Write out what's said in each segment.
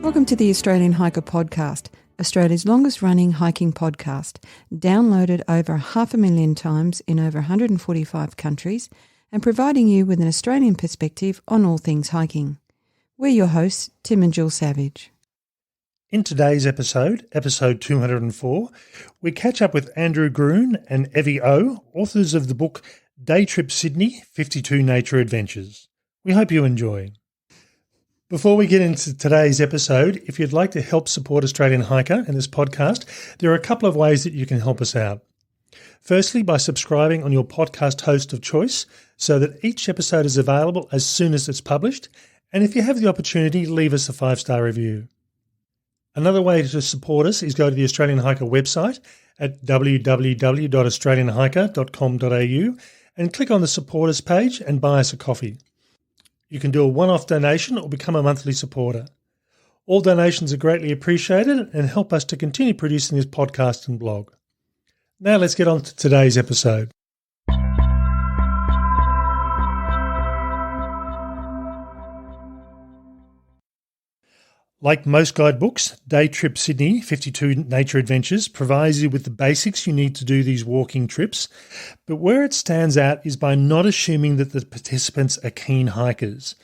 Welcome to the Australian Hiker Podcast, Australia's longest running hiking podcast, downloaded over 500,000 times in over 145 countries and providing you with an Australian perspective on all things hiking. We're your hosts, Tim and Jill Savage. In today's episode, episode 204, we catch up with Andrew Groon and Evie O, authors of the book Trip Sydney, 52 Nature Adventures. We hope you enjoy. Before we get into today's episode, if you'd like to help support Australian Hiker and this podcast, there are a couple of ways that you can help us out. Firstly, by subscribing on your podcast host of choice so that each episode is available as soon as it's published. And if you have the opportunity, leave us a 5-star review. Another way to support us is go to the Australian Hiker website at www.australianhiker.com.au and click on the Support Us page and buy us a coffee. You can do a one-off donation or become a monthly supporter. All donations are greatly appreciated and help us to continue producing this podcast and blog. Now let's get on to today's episode. Like most guidebooks, Trip Sydney, 52 Nature Adventures, provides you with the basics you need to do these walking trips, but where it stands out is by not assuming that the participants are keen hikers.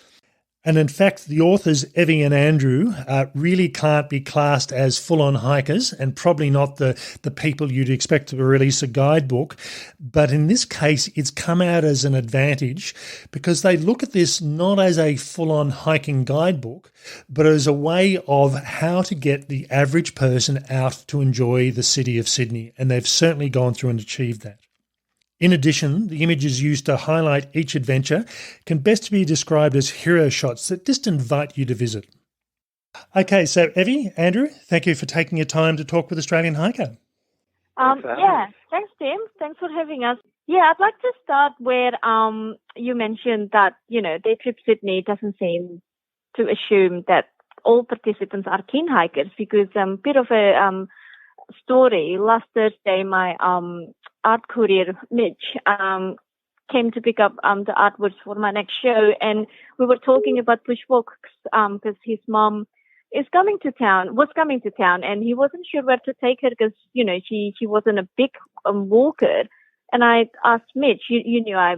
And in fact, the authors, Evie and Andrew, really can't be classed as full-on hikers and probably not the people you'd expect to release a guidebook. But in this case, it's come out as an advantage because they look at this not as a full-on hiking guidebook, but as a way of how to get the average person out to enjoy the city of Sydney. And they've certainly gone through and achieved that. In addition, the images used to highlight each adventure can best be described as hero shots that just invite you to visit. Okay, so Evie, Andrew, thank you for taking your time to talk with Australian Hiker. Thanks, Tim. Thanks for having us. Yeah, I'd like to start where you mentioned that, Day Trip Sydney doesn't seem to assume that all participants are keen hikers because bit of a story. Last Thursday, my art courier, Mitch, came to pick up the artworks for my next show, and we were talking about bushwalks because his mom was coming to town, and he wasn't sure where to take her because, she wasn't a big walker. And I asked Mitch, you knew I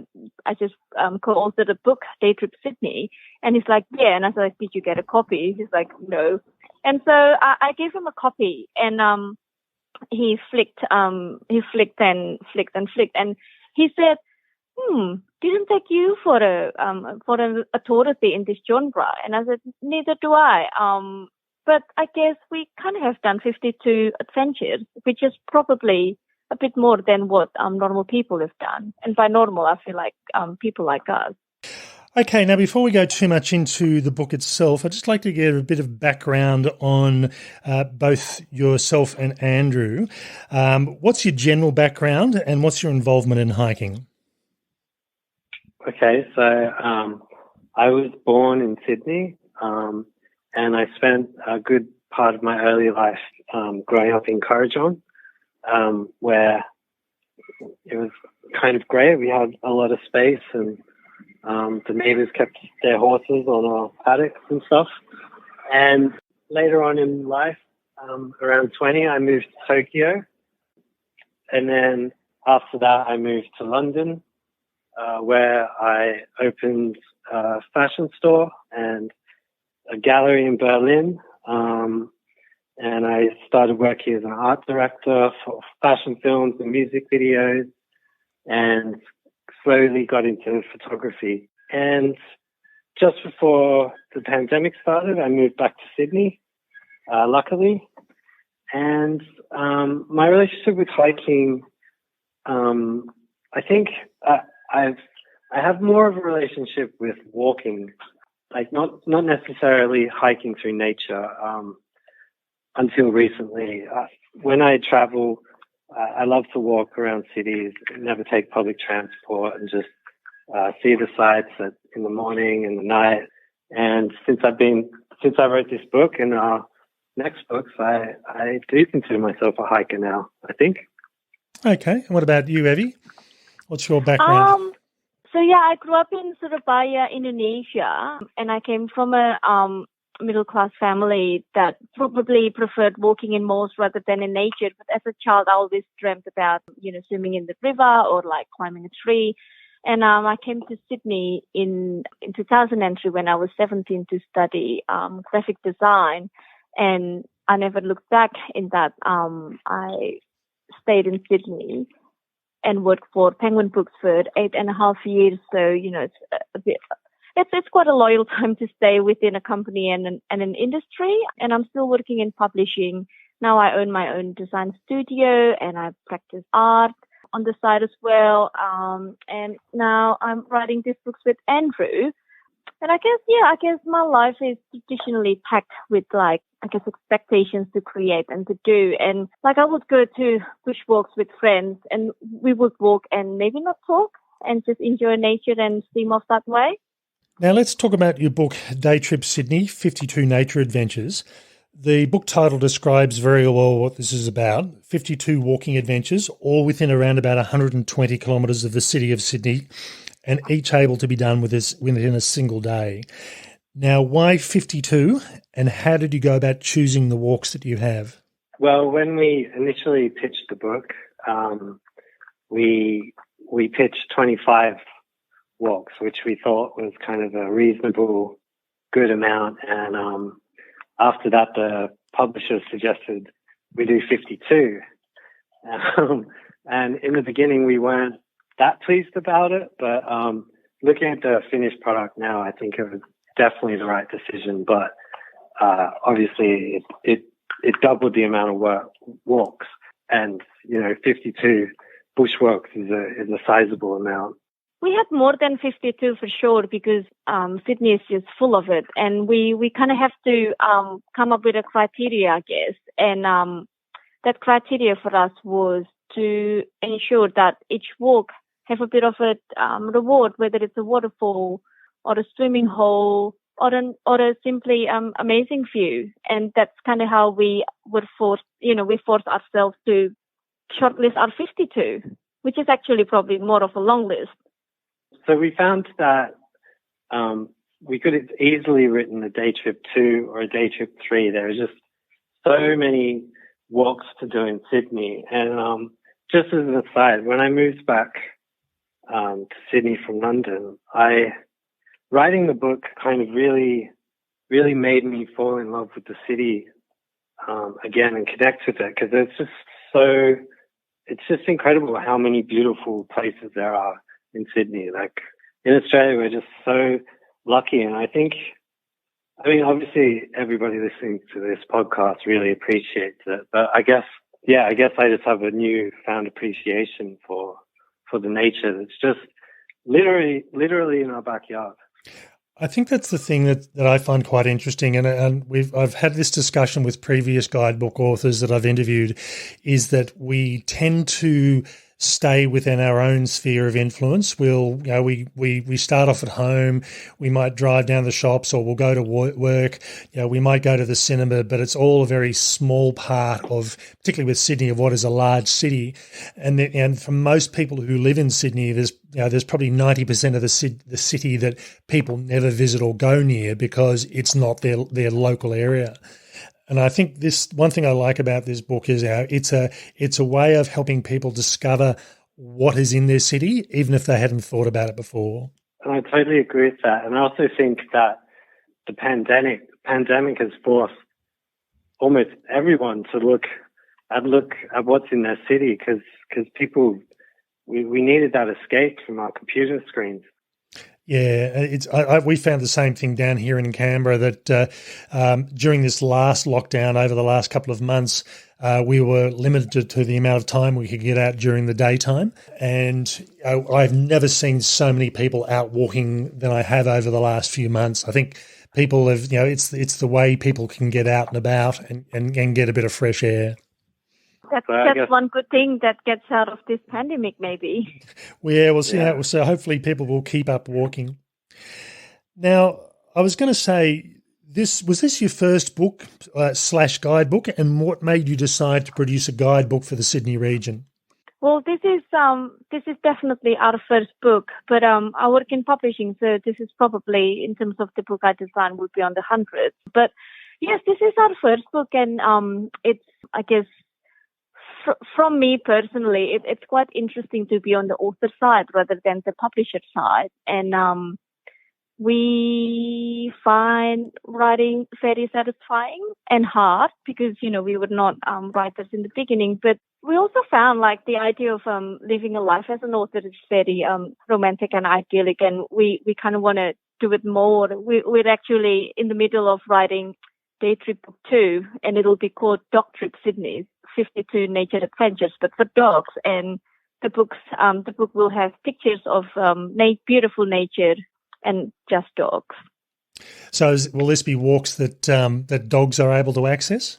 just co-authored a book, Day Trip Sydney, and he's like, yeah. And I was like, did you get a copy? He's like, no. And so I gave him a copy, and he flicked and he said, didn't take you for an authority in this genre. And I said, neither do I. But I guess we kind of have done 52 adventures, which is probably a bit more than what normal people have done. And by normal, I feel like people like us. Okay, now before we go too much into the book itself, I'd just like to get a bit of background on both yourself and Andrew. What's your general background and what's your involvement in hiking? Okay, so I was born in Sydney and I spent a good part of my early life growing up in Kurrajong, where it was kind of great. We had a lot of space and the neighbors kept their horses on our paddocks and stuff. And later on in life, around 20, I moved to Tokyo. And then after that, I moved to London, where I opened a fashion store and a gallery in Berlin. And I started working as an art director for fashion films and music videos, and slowly got into photography. And just before the pandemic started, I moved back to Sydney, luckily. And my relationship with hiking, I think I have more of a relationship with walking, like not necessarily hiking through nature. Until recently, when I travel, I love to walk around cities, never take public transport, and just see the sights in the morning and the night. And since I wrote this book and our next books, I do consider myself a hiker now, I think. Okay. And what about you, Evie? What's your background? So yeah, I grew up in Surabaya, Indonesia, and I came from a middle-class family that probably preferred walking in malls rather than in nature. But as a child, I always dreamt about, swimming in the river or like climbing a tree. And I came to Sydney in 2003 when I was 17 to study graphic design. And I never looked back in that. I stayed in Sydney and worked for Penguin Books for 8.5 years. So, it's quite a loyal time to stay within a company and an industry. And I'm still working in publishing. Now I own my own design studio and I practice art on the side as well. And now I'm writing these books with Andrew. And I guess my life is traditionally packed with expectations to create and to do. And I would go to bushwalks with friends and we would walk and maybe not talk and just enjoy nature and steam off that way. Now let's talk about your book, Day Trip Sydney, 52 Nature Adventures. The book title describes very well what this is about, 52 walking adventures, all within around about 120 kilometres of the city of Sydney, and each able to be done within a single day. Now, why 52, and how did you go about choosing the walks that you have? Well, when we initially pitched the book, we pitched 25 walks, which we thought was kind of a reasonable, good amount. And after that, the publisher suggested we do 52. And in the beginning, we weren't that pleased about it, but looking at the finished product now, I think it was definitely the right decision. But obviously, it doubled the amount of walks, and 52 bushwalks is a sizable amount. We had more than 52 for sure because Sydney is just full of it, and we kind of have to come up with a criteria, I guess. And that criteria for us was to ensure that each walk have a bit of a reward, whether it's a waterfall or a swimming hole or a simply amazing view. And that's kind of how we were forced ourselves to shortlist our 52, which is actually probably more of a long list. So we found that we could have easily written a day trip 2 or a day trip 3. There are just so many walks to do in Sydney. And just as an aside, when I moved back to Sydney from London, writing the book kind of really, really made me fall in love with the city again and connect with it, because it's just incredible how many beautiful places there are in Sydney. Like in Australia, we're just so lucky. And I obviously everybody listening to this podcast really appreciates it, but I guess I just have a newfound appreciation for the nature that's just literally in our backyard. I think that's the thing that I find quite interesting, and I've had this discussion with previous guidebook authors that I've interviewed, is that we tend to stay within our own sphere of influence. We start off at home, we might drive down the shops, or we'll go to work, we might go to the cinema, but it's all a very small part of, particularly with Sydney, of what is a large city. And for most people who live in Sydney, there's probably 90% of the city that people never visit or go near because it's not their local area. And I think this one thing I like about this book is it's a way of helping people discover what is in their city, even if they hadn't thought about it before. And I totally agree with that. And I also think that the pandemic has forced almost everyone to look at what's in their city, because people, we needed that escape from our computer screens. Yeah, we found the same thing down here in Canberra, that during this last lockdown over the last couple of months, we were limited to the amount of time we could get out during the daytime. And I've never seen so many people out walking than I have over the last few months. I think people have, it's the way people can get out and about and get a bit of fresh air. That's one good thing that gets out of this pandemic, maybe. Well, yeah, we'll see how. So hopefully people will keep up walking. Now, I was going to say, was this your first book / guidebook, and what made you decide to produce a guidebook for the Sydney region? Well, this is definitely our first book, but I work in publishing, so this is probably, in terms of the book I designed, would be on the hundreds. But yes, this is our first book, and it's, I guess, from me personally, it's quite interesting to be on the author side rather than the publisher side, and we find writing very satisfying and hard because, we were not writers in the beginning, but we also found like the idea of living a life as an author is very romantic and idyllic, and we kind of want to do it more. We're actually in the middle of writing Day Trip Book 2, and it'll be called Dog Trip Sydney, 52 Nature Adventures, but for dogs. And the book will have pictures of beautiful nature and just dogs. So will this be walks that that dogs are able to access?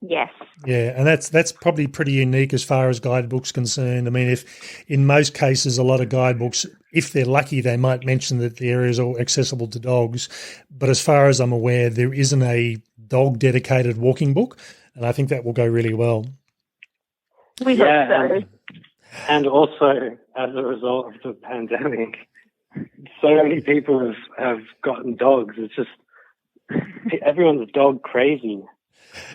Yes. Yeah, and that's probably pretty unique as far as guidebooks concerned. I mean, if in most cases a lot of guidebooks, if they're lucky, they might mention that the area is all accessible to dogs. But as far as I'm aware, there isn't a dog-dedicated walking book, and I think that will go really well. We hope so. And also, as a result of the pandemic, so many people have gotten dogs. It's just everyone's dog crazy.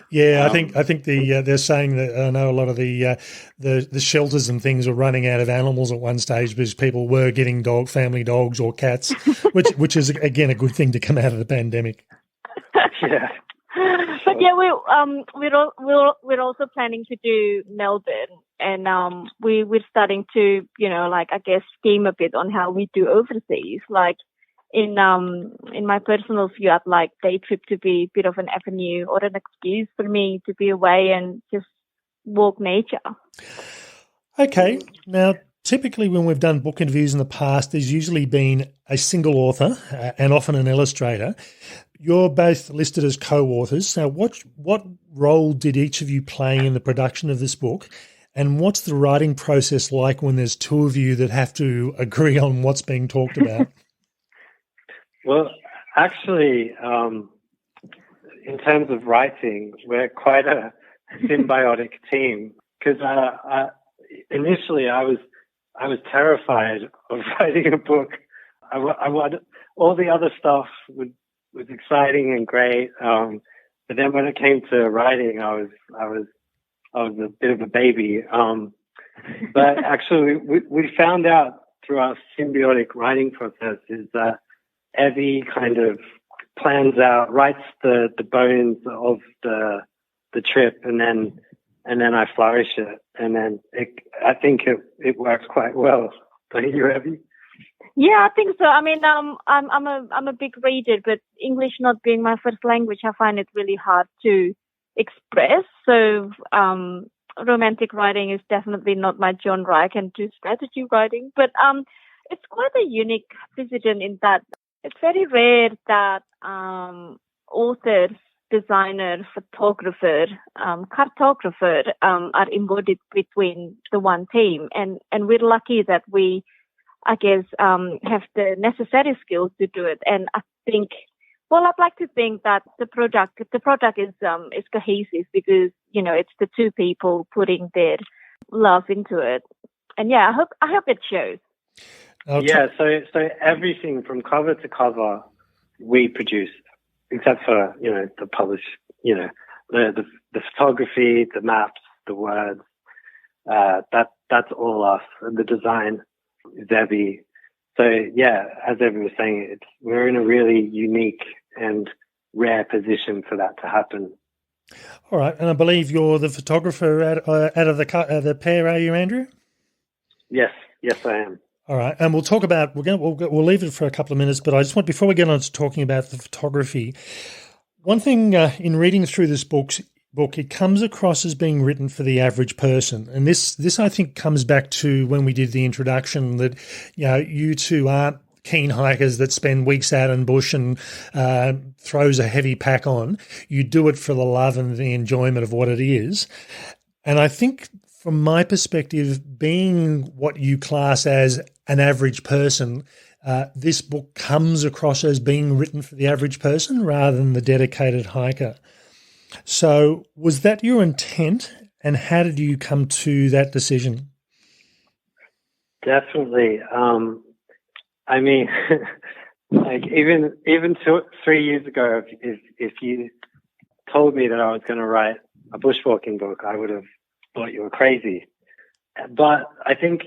Yeah, I think they're saying that I know a lot of the shelters and things are running out of animals at one stage because people were getting family dogs or cats, which is again a good thing to come out of the pandemic. Yeah. But yeah, we're also planning to do Melbourne, and we're starting to scheme a bit on how we do overseas. Like in my personal view, I'd like Day Trip to be a bit of an avenue or an excuse for me to be away and just walk nature. Okay, now typically when we've done book interviews in the past, there's usually been a single author and often an illustrator. You're both listed as co-authors. So what role did each of you play in the production of this book? And what's the writing process like when there's two of you that have to agree on what's being talked about? Well, actually, in terms of writing, we're quite a symbiotic team because initially I was terrified of writing a book. I wanted all the other stuff was exciting and great, but then when it came to writing, I was a bit of a baby. But actually, we found out through our symbiotic writing process is that Evie kind of plans out, writes the bones of the trip, and then I flourish it, and then I think it works quite well. Don't you, Evie? Yeah, I think so. I mean, I'm a big reader, but English not being my first language, I find it really hard to express. So, romantic writing is definitely not my genre. I can do strategy writing, but it's quite a unique precedent in that it's very rare that authors, designer, photographer, cartographer are embodied between the one team, and we're lucky that we, I guess, have the necessary skills to do it. And I think, well, I'd like to think that the product is cohesive because it's the two people putting their love into it, and yeah, I hope it shows. Yeah, so everything from cover to cover we produced, except for the publish, the photography, the maps, the words. That's all us, and the design is Evie. So yeah, as Evie was saying, we're in a really unique and rare position for that to happen. All right, and I believe you're the photographer out of the pair, are you, Andrew? Yes, I am. All right, and we'll talk about we'll leave it for a couple of minutes, but I just want, before we get on to talking about the photography, one thing in reading through this book, it comes across as being written for the average person, and this I think comes back to when we did the introduction that you two aren't keen hikers that spend weeks out in bush and throws a heavy pack on. You do it for the love and the enjoyment of what it is, and I think, from my perspective, being what you class as an average person, this book comes across as being written for the average person rather than the dedicated hiker. So was that your intent, and how did you come to that decision? Definitely. I mean, like even 3 years ago, if you told me that I was going to write a bushwalking book, I would have thought you were crazy. But I think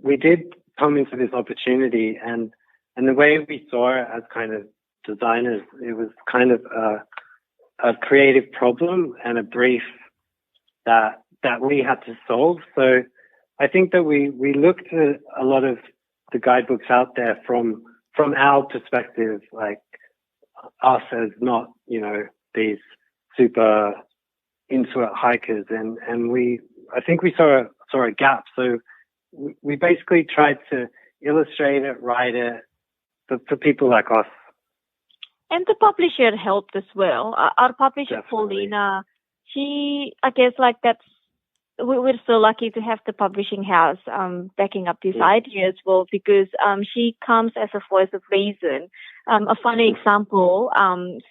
we did come into this opportunity, and the way we saw it as kind of designers, it was kind of a creative problem and a brief that we had to solve. So I think that we looked at a lot of the guidebooks out there from our perspective, like us as not, these super into it hikers, and I think we saw a gap. So we basically tried to illustrate it, write it for people like us. And the publisher helped as well. Our publisher, Definitely. Paulina, I guess we're so lucky to have the publishing house backing up this idea as well, because she comes as a voice of reason. A funny example,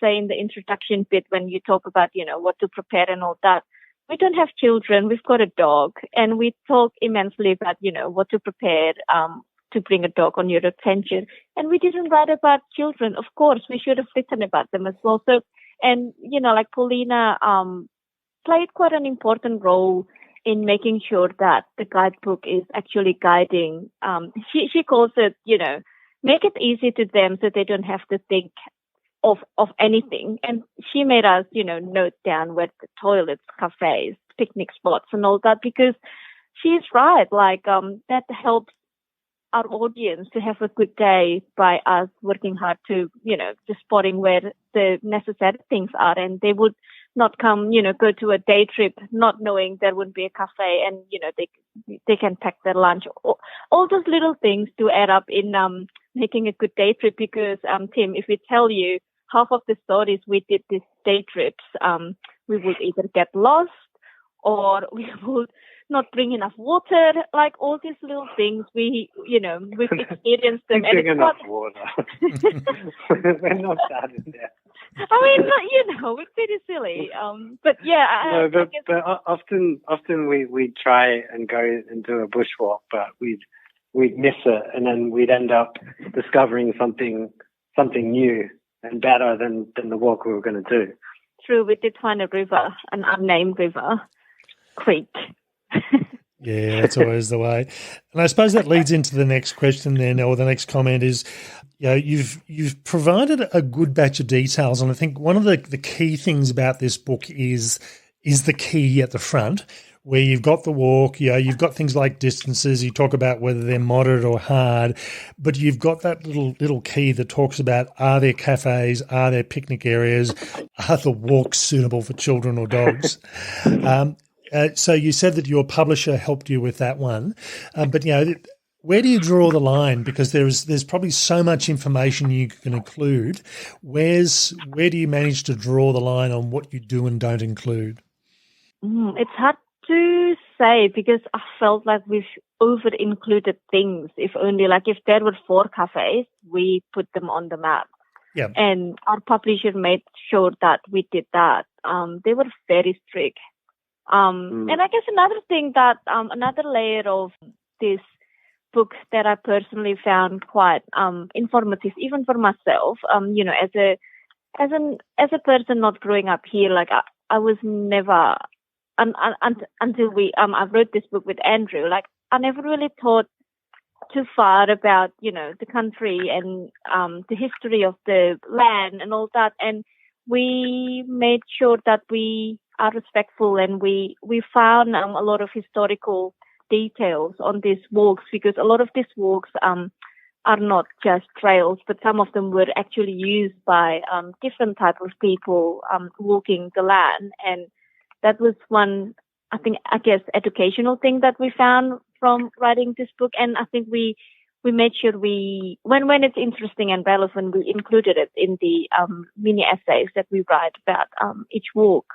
say in the introduction bit when you talk about, what to prepare and all that. We don't have children. We've got a dog, and we talk immensely about, what to prepare to bring a dog on your adventure. And we didn't write about children. Of course, we should have written about them as well. So, and, like Paulina played quite an important role in making sure that the guidebook is actually guiding. She calls it, make it easy to them so they don't have to think of anything. And she made us, note down where the toilets, cafes, picnic spots and all that, because she's right. That helps our audience to have a good day by us working hard to, just spotting where the necessary things are. And they would not come, go to a day trip not knowing there would be a cafe, and, they can pack their lunch. All those little things do add up in making a good day trip, because, Tim, if we tell you half of the stories we did these day trips, we would either get lost or we would not bring enough water, like all these little things we've experienced them. Bring enough water. We're not bad in there. I mean, we're pretty silly. But yeah. No, but often we try and go and do a bushwalk, but we'd miss it, and then we'd end up discovering something new and better than the walk we were going to do. True, we did find a river, an unnamed river, creek. Yeah, that's always the way. And I suppose that leads into the next question then, or the next comment is, you've provided a good batch of details, and I think one of the key things about this book is the key at the front, where you've got the walk, you've got things like distances, you talk about whether they're moderate or hard, but you've got that little key that talks about, are there cafes, are there picnic areas, are the walks suitable for children or dogs? So you said that your publisher helped you with that one, but where do you draw the line? Because there's probably so much information you can include. Where do you manage to draw the line on what you do and don't include? It's hard to say, because I felt like we've over-included things. If there were 4 cafes, we put them on the map. Yeah. And our publisher made sure that we did that. They were very strict. And I guess another thing that, another layer of this book that I personally found quite informative, even for myself, as a person not growing up here, I was never, until I wrote this book with Andrew, I never really thought too far about, the country and the history of the land and all that. And we made sure that we are respectful, and we found a lot of historical details on these walks, because a lot of these walks are not just trails, but some of them were actually used by different types of people walking the land. And that was one, I guess, educational thing that we found from writing this book. And I think we made sure when it's interesting and relevant, we included it in the mini essays that we write about each walk.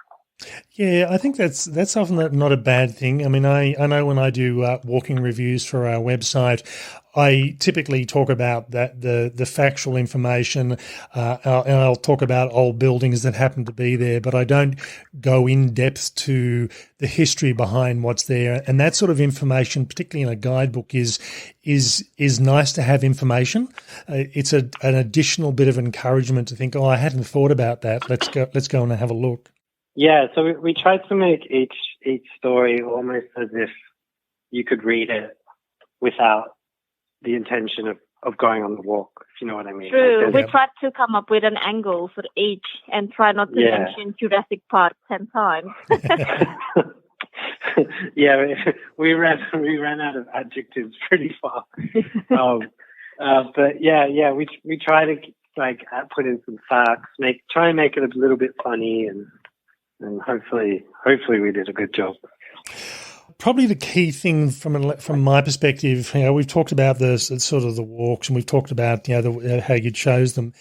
Yeah, I think that's often not a bad thing. I mean, I know when I do walking reviews for our website, I typically talk about the factual information, and I'll talk about old buildings that happen to be there, but I don't go in depth to the history behind what's there. And that sort of information, particularly in a guidebook, is nice to have information. It's an additional bit of encouragement to think, oh, I hadn't thought about that. Let's go and have a look. Yeah, so we tried to make each story almost as if you could read it without the intention of going on the walk, if you know what I mean. True. We tried to come up with an angle for each and try not to mention Jurassic Park 10 times. Yeah, we ran out of adjectives pretty far. But we try to put in some facts, try and make it a little bit funny, and hopefully we did a good job. Probably the key thing from my perspective, we've talked about the sort of the walks, and we've talked about how you chose them.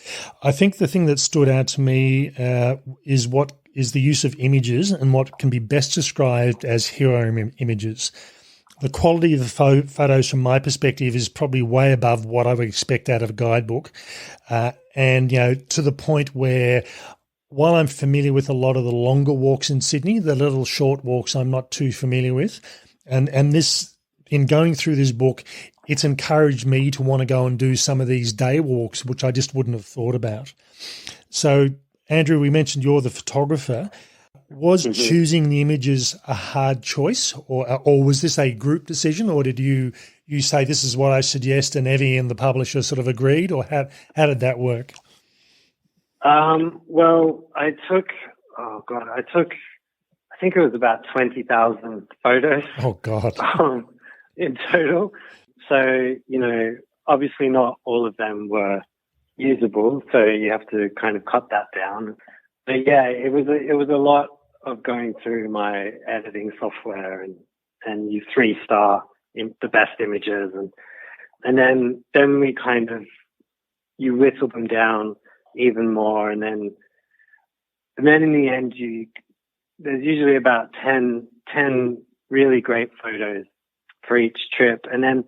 I think the thing that stood out to me is the use of images and what can be best described as hero images. The quality of the photos from my perspective is probably way above what I would expect out of a guidebook, and to the point where, while I'm familiar with a lot of the longer walks in Sydney, the little short walks I'm not too familiar with. And this, in going through this book, it's encouraged me to want to go and do some of these day walks, which I just wouldn't have thought about. So, Andrew, we mentioned you're the photographer. Was choosing the images a hard choice, or was this a group decision, or did you say this is what I suggest and Evie and the publisher sort of agreed, or how did that work? Well, I think it was about 20,000 photos. Oh, God. In total. So, obviously not all of them were usable, so you have to kind of cut that down. But yeah, it was a lot of going through my editing software and use 3-star in the best images, and then we kind of, you whittle them down even more, and then in the end there's usually about 10 really great photos for each trip. And then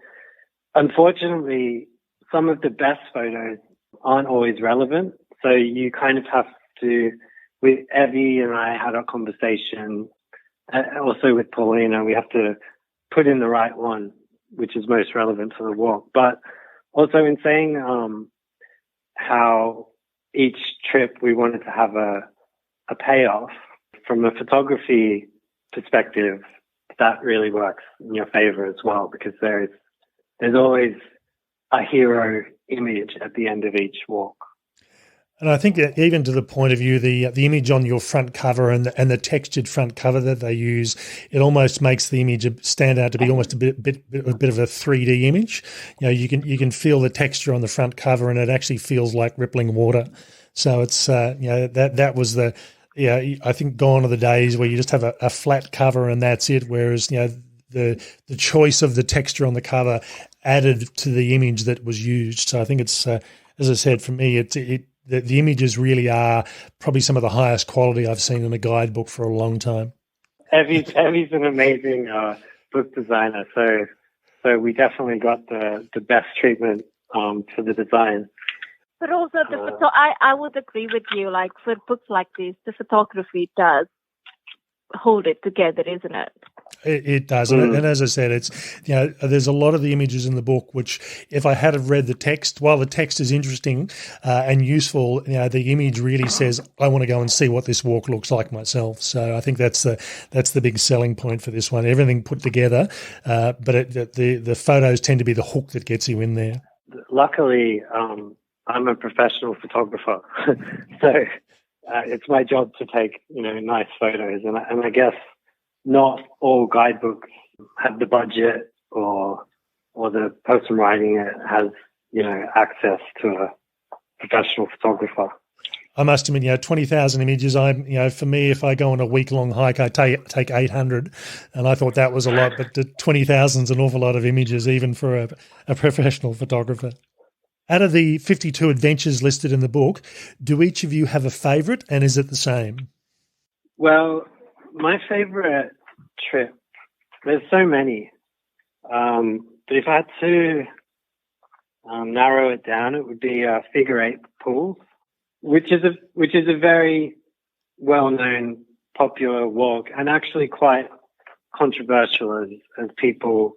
unfortunately some of the best photos aren't always relevant, so you kind of have to, with Evie and I had our conversation, also with Paulina, we have to put in the right one which is most relevant to the walk. But also in saying how each trip we wanted to have a payoff, from a photography perspective, that really works in your favor as well, because there's always a hero image at the end of each walk. And I think that even to the point of view, the image on your front cover and the textured front cover that they use, it almost makes the image stand out to be almost a bit of a 3D image. You can feel the texture on the front cover, and it actually feels like rippling water. So it's that was the. Yeah, I think gone are the days where you just have a flat cover and that's it. Whereas the choice of the texture on the cover added to the image that was used. So I think it's as I said, for me, the images really are probably some of the highest quality I've seen in a guidebook for a long time. Evie's an amazing book designer, so we definitely got the best treatment for the design. But also, I would agree with you. Like for books like this, the photography does hold it together, isn't it? It does, and as I said, it's there's a lot of the images in the book which, if I had have read the text, while the text is interesting and useful, the image really says, I want to go and see what this walk looks like myself. So I think that's the big selling point for this one. Everything put together, but the photos tend to be the hook that gets you in there. Luckily, I'm a professional photographer, so it's my job to take nice photos, and I guess not all guidebooks have the budget or the person writing it has access to a professional photographer. I must admit, 20,000 images. For me, if I go on a week-long hike, I take 800, and I thought that was a lot, but 20,000 is an awful lot of images, even for a professional photographer. Out of the 52 adventures listed in the book, do each of you have a favourite, and is it the same? Well, my favorite trip, there's so many. But if I had to narrow it down, it would be figure eight pools, which is a very well-known, popular walk, and actually quite controversial as people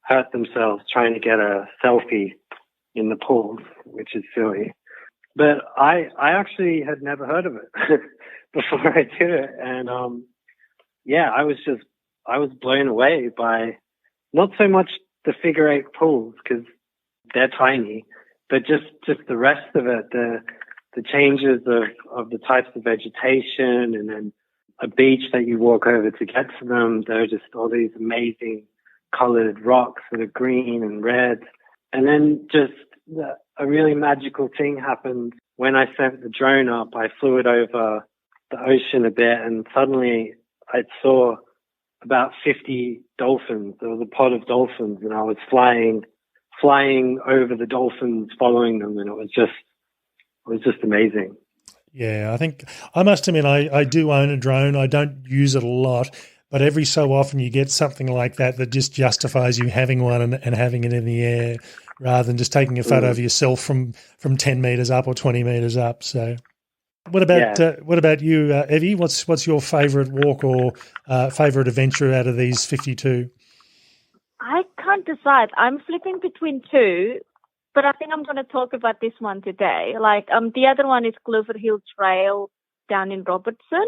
hurt themselves trying to get a selfie in the pools, which is silly. But I actually had never heard of it before I did it, and I was blown away by not so much the figure eight pools because they're tiny, but just the rest of it, the changes of the types of vegetation, and then a beach that you walk over to get to them. There are just all these amazing colored rocks that are green and red. And then just a really magical thing happened when I sent the drone up. I flew it over the ocean a bit, and suddenly I saw about 50 dolphins. There was a pod of dolphins, and I was flying over the dolphins, following them, and it was just amazing. Yeah, I think I must admit I do own a drone. I don't use it a lot, but every so often you get something like that just justifies you having one and having it in the air rather than just taking a photo of yourself from 10 meters up or 20 meters up. So what about you, Evie? What's your favorite walk or favorite adventure out of these 52? I can't decide. I'm flipping between two, but I think I'm going to talk about this one today. The other one is Clover Hill Trail down in Robertson,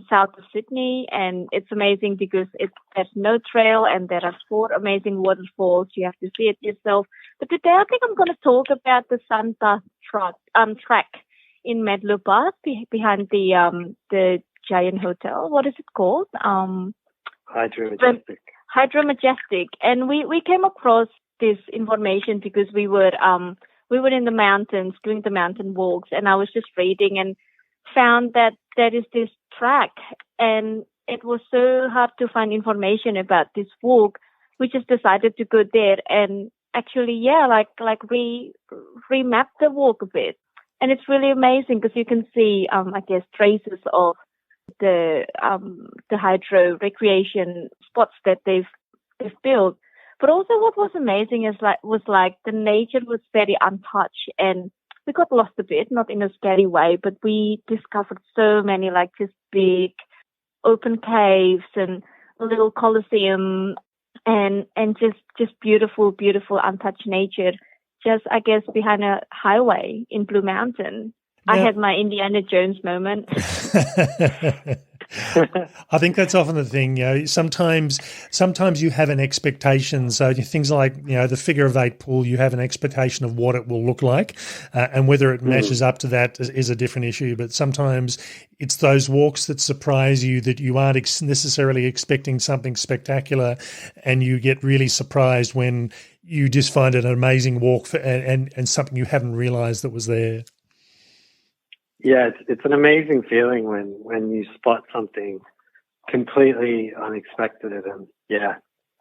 south of Sydney, and it's amazing because there's no trail and there are 4 amazing waterfalls. You have to see it yourself. But today I think I'm going to talk about the Santa track in Medlow Park behind the Giant Hotel. What is it called? Hydro Majestic. Hydro Majestic, and we came across this information because we were in the mountains doing the mountain walks, and I was just reading and found that there is this track, and it was so hard to find information about this walk. We just decided to go there and actually, remap the walk a bit, and it's really amazing because you can see, traces of the hydro recreation spots that they've built. But also what was amazing was the nature was very untouched, and we got lost a bit, not in a scary way, but we discovered so many just big open caves and a little coliseum and just beautiful, beautiful untouched nature, just I guess behind a highway in Blue Mountain. Yeah. I had my Indiana Jones moment. I think that's often the thing. Sometimes you have an expectation. So things like the figure of eight pool, you have an expectation of what it will look like, and whether it matches up to that is a different issue. But sometimes it's those walks that surprise you that you aren't necessarily expecting something spectacular, and you get really surprised when you just find it an amazing walk and something you haven't realised that was there. Yeah, it's an amazing feeling when you spot something completely unexpected, and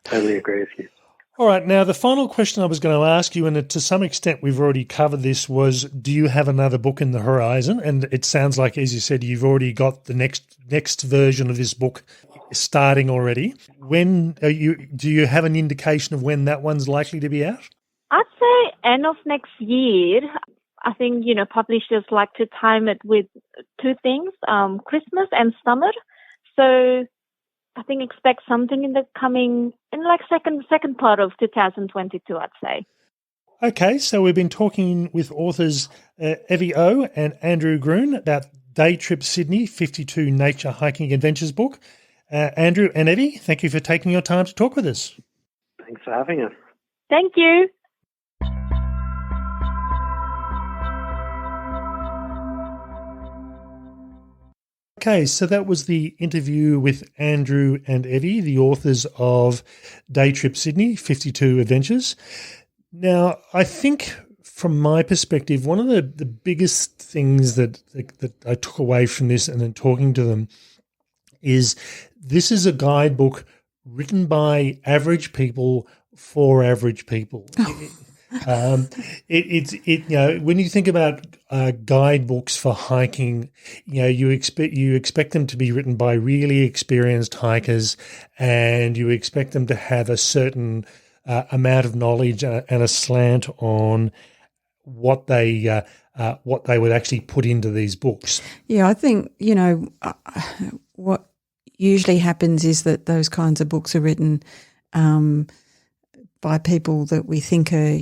totally agree with you. All right, now the final question I was going to ask you, and to some extent we've already covered this, was do you have another book in the horizon? And it sounds like, as you said, you've already got the next version of this book starting already. When do you have an indication of when that one's likely to be out? I'd say end of next year. I think, publishers like to time it with 2 things, Christmas and summer. So I think expect something in second part of 2022, I'd say. Okay, so we've been talking with authors Evie O and Andrew Gruen about Day Trip Sydney 52 Nature Hiking Adventures book. Andrew and Evie, thank you for taking your time to talk with us. Thanks for having us. Thank you. Okay, so that was the interview with Andrew and Evie, the authors of Day Trip Sydney, 52 Adventures. Now, I think from my perspective, one of the biggest things that I took away from this and then talking to them is this is a guidebook written by average people for average people. When you think about guidebooks for hiking, you expect them to be written by really experienced hikers, and you expect them to have a certain amount of knowledge and a slant on what they would actually put into these books. Yeah, I think what usually happens is that those kinds of books are written by people that we think are,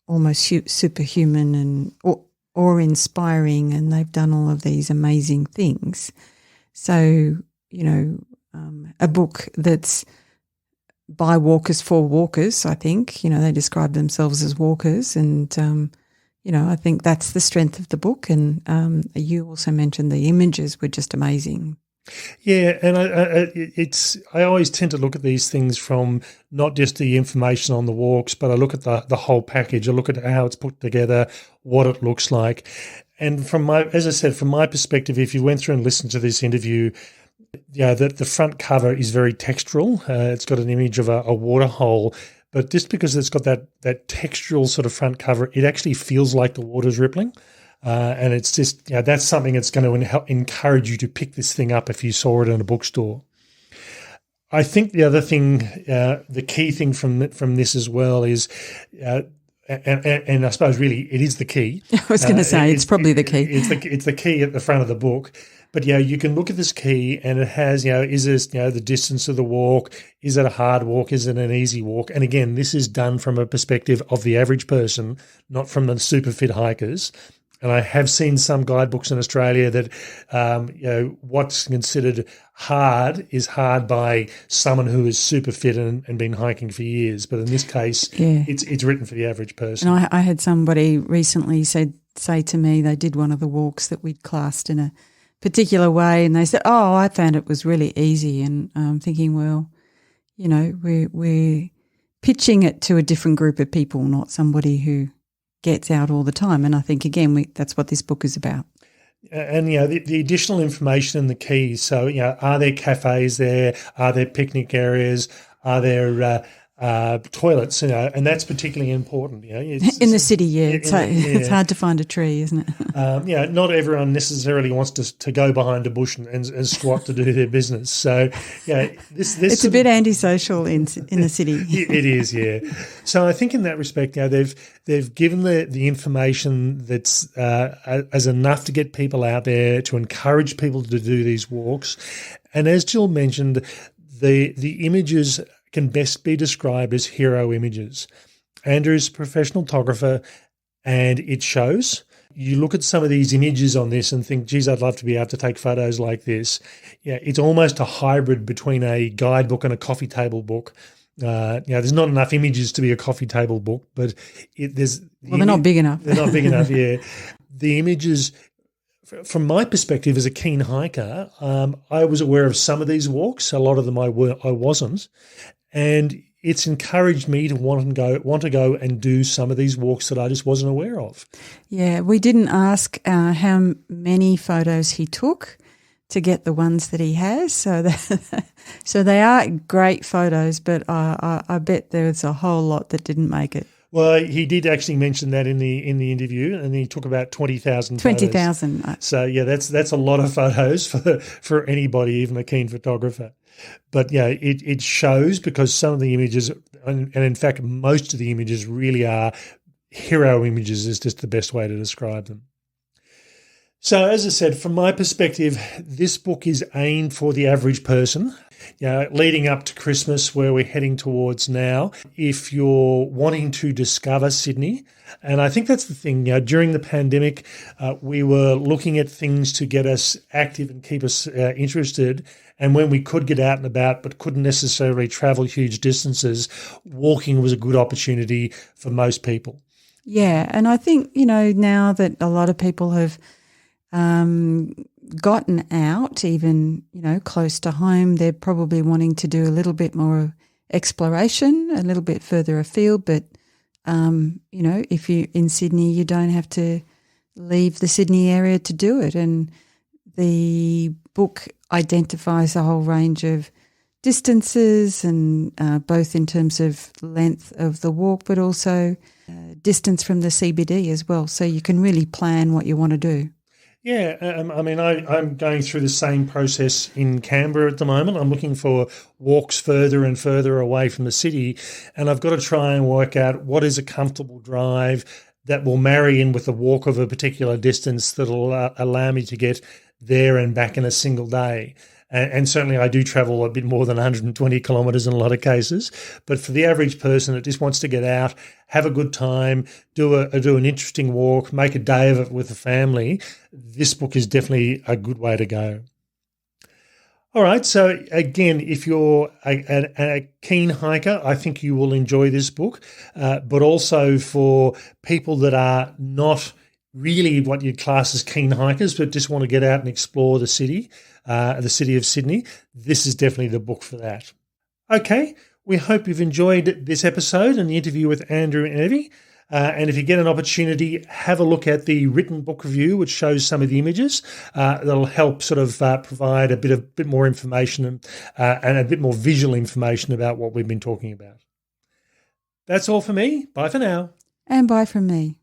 almost superhuman and or inspiring, and they've done all of these amazing things. So, a book that's by walkers for walkers, I think, they describe themselves as walkers, and I think that's the strength of the book. And you also mentioned the images were just amazing. Yeah, and I always tend to look at these things from not just the information on the walks, but I look at the whole package. I look at how it's put together, what it looks like, and from my perspective, if you went through and listened to this interview, the front cover is very textural. It's got an image of a water hole. But just because it's got that textural sort of front cover, it actually feels like the water's rippling. And it's just, that's something that's going to encourage you to pick this thing up if you saw it in a bookstore. I think the other thing, the key thing from this as well is, and I suppose really it is the key. I was going to say it's probably the key. It's the key at the front of the book. But you can look at this key, and it has, is this, the distance of the walk? Is it a hard walk? Is it an easy walk? And again, this is done from a perspective of the average person, not from the super fit hikers. And I have seen some guidebooks in Australia that, what's considered hard is hard by someone who is super fit and been hiking for years. But in this case, it's written for the average person. And I had somebody recently say to me they did one of the walks that we'd classed in a particular way, and they said, "Oh, I found it was really easy." And I'm thinking, well, we're pitching it to a different group of people, not somebody who gets out all the time. And I think, again, that's what this book is about. And, the additional information in the keys. So, are there cafes there? Are there picnic areas? Are there toilets? And that's particularly important. In the city, it's hard to find a tree, isn't it? Not everyone necessarily wants to go behind a bush and squat to do their business. So, this it's a bit antisocial in the city. It is, yeah. So I think in that respect, they've given the information that's as enough to get people out there, to encourage people to do these walks. And as Jill mentioned, the images can best be described as hero images. Andrew's a professional photographer, and it shows. You look at some of these images on this and think, geez, I'd love to be able to take photos like this. It's almost a hybrid between a guidebook and a coffee table book. There's not enough images to be a coffee table book, but they're not big enough. They're not big enough, yeah. The images, from my perspective as a keen hiker, I was aware of some of these walks. A lot of them I wasn't. And it's encouraged me to want to go and do some of these walks that I just wasn't aware of. Yeah, we didn't ask how many photos he took to get the ones that he has. So they are great photos, but I bet there's a whole lot that didn't make it. Well, he did actually mention that in the interview, and he took about 20,000 photos. 20,000. So that's a lot of photos for anybody, even a keen photographer. But it shows, because some of the images, and in fact most of the images, really are hero images, is just the best way to describe them. So as I said, from my perspective, this book is aimed for the average person. Leading up to Christmas, where we're heading towards now, if you're wanting to discover Sydney, and I think that's the thing, during the pandemic, we were looking at things to get us active and keep us interested. And when we could get out and about but couldn't necessarily travel huge distances, walking was a good opportunity for most people. Yeah, and I think, now that a lot of people have gotten out, even, close to home, they're probably wanting to do a little bit more exploration, a little bit further afield. But, if you're in Sydney, you don't have to leave the Sydney area to do it. And the book identifies a whole range of distances, and both in terms of length of the walk, but also distance from the CBD as well, so you can really plan what you want to do. Yeah, I'm going through the same process in Canberra at the moment. I'm looking for walks further and further away from the city, and I've got to try and work out what is a comfortable drive that will marry in with a walk of a particular distance that will allow me to get there and back in a single day. And certainly I do travel a bit more than 120 kilometres in a lot of cases. But for the average person that just wants to get out, have a good time, do an interesting walk, make a day of it with the family, this book is definitely a good way to go. All right, so again, if you're a keen hiker, I think you will enjoy this book. But also for people that are not really what you'd class as keen hikers, but just want to get out and explore the city of Sydney, this is definitely the book for that. Okay, we hope you've enjoyed this episode and the interview with Andrew and Evie. And if you get an opportunity, have a look at the written book review, which shows some of the images. That'll help sort of provide a bit more information and a bit more visual information about what we've been talking about. That's all for me. Bye for now. And bye from me.